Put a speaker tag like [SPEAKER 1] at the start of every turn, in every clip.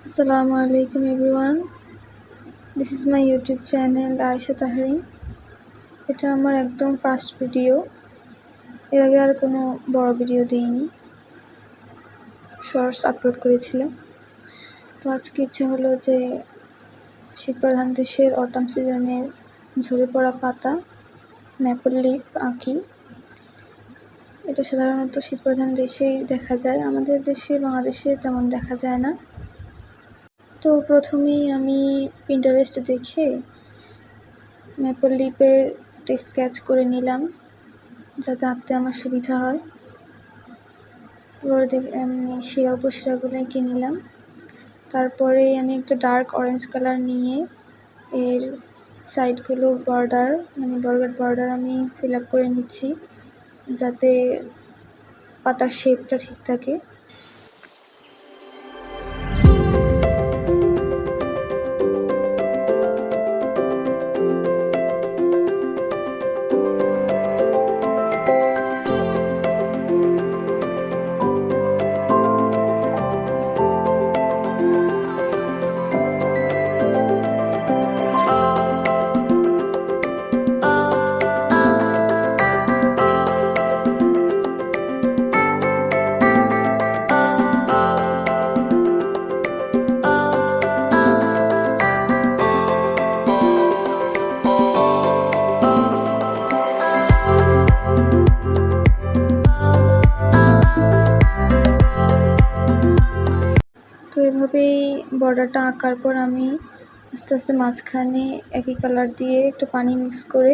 [SPEAKER 1] Assalamu alaikum everyone. This is my YouTube channel Aisha Tahrim. এটা আমার একদম first video. এর আগে আর কোনো বড় ভিডিও দেইনি, শর্টস আপলোড করেছিলাম। তো আজকে ইচ্ছা হলো যে শীতপ্রধান দেশের অটাম সিজনের ঝরে পড়া পাতা ম্যাপল লিপ আঁকি। এটা সাধারণত শীতপ্রধান দেশেই দেখা যায়, আমাদের দেশে বাংলাদেশে তেমন দেখা যায় না। তো প্রথমেই আমি পিন্টারেস্ট দেখে ম্যাপল লিপের একটা স্কেচ করে নিলাম যাতে আঁকতে আমার সুবিধা হয়। পুরো এমনি শিরা উপশিরাগুলো এঁকে নিলাম। তারপরে আমি একটা ডার্ক অরেঞ্জ কালার নিয়ে এর সাইডগুলো বর্ডার আমি ফিল আপ করে নিচ্ছি যাতে পাতার শেপটা ঠিক থাকে। তো এভাবেই বর্ডারটা আঁকার পর আমি আস্তে আস্তে মাঝখানে একই কালার দিয়ে একটু পানি মিক্স করে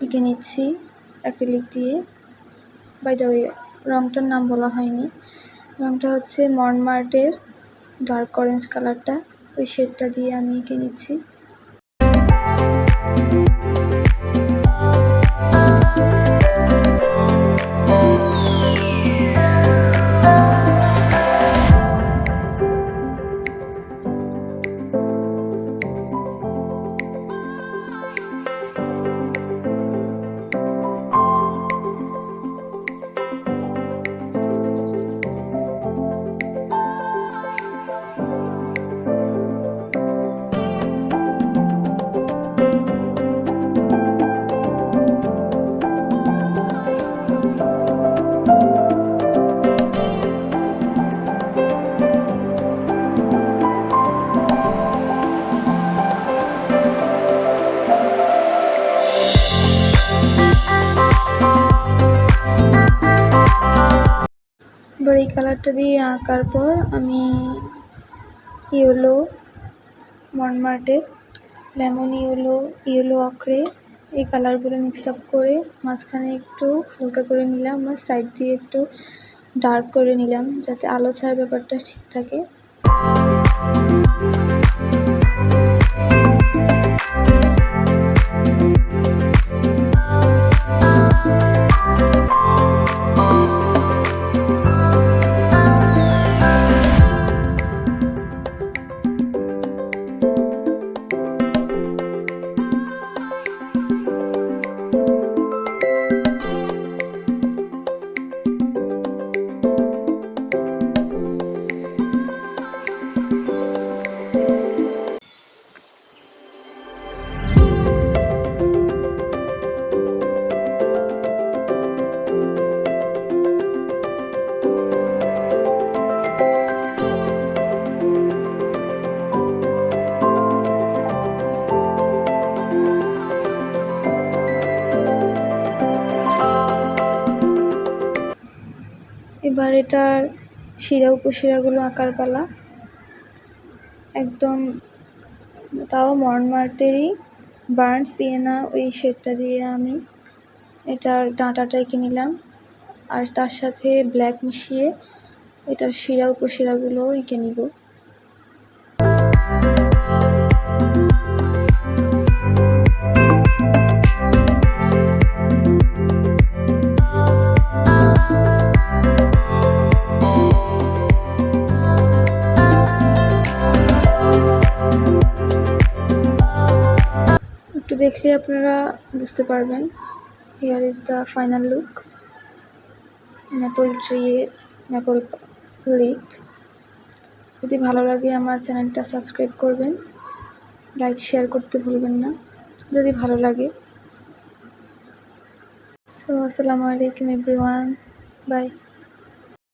[SPEAKER 1] এঁকে নিচ্ছি অ্যাক্রিলিক দিয়ে। বাই দ্য ওয়ে, রঙটার নাম বলা হয়নি। রঙটা হচ্ছে মনমার্টের ডার্ক অরেঞ্জ কালারটা, ওই শেডটা দিয়ে আমি এঁকে নিচ্ছি। এবার এই কালারটা দিয়ে আঁকার পর আমি ইয়েলো মনমার্টের লেমন ইয়েলো অক্রে এই কালারগুলো মিক্স আপ করে মাঝখানে একটু হালকা করে নিলাম আর সাইড দিয়ে একটু ডার্ক করে নিলাম যাতে আলো ছায়ার ব্যাপারটা ঠিক থাকে। এবার এটার শিরা উপশিরাগুলো আঁকার পালা। একদম তাও মনমার্টেরই বার্ন সিয়েনা ওই শেডটা দিয়ে আমি এটার ডাঁটাটা এঁকে নিলাম আর তার সাথে ব্ল্যাক মিশিয়ে এটার শিরা উপশিরাগুলো এঁকে নিব। দেখলে আপনারা বুঝতে পারবেন। Here is the final look maple leaf. যদি ভালো লাগে আমার চ্যানেলটা সাবস্ক্রাইব করবেন, লাইক শেয়ার করতে ভুলবেন না যদি ভালো লাগে। সো আসসালামু আলাইকুম এভরিওয়ান, বাই।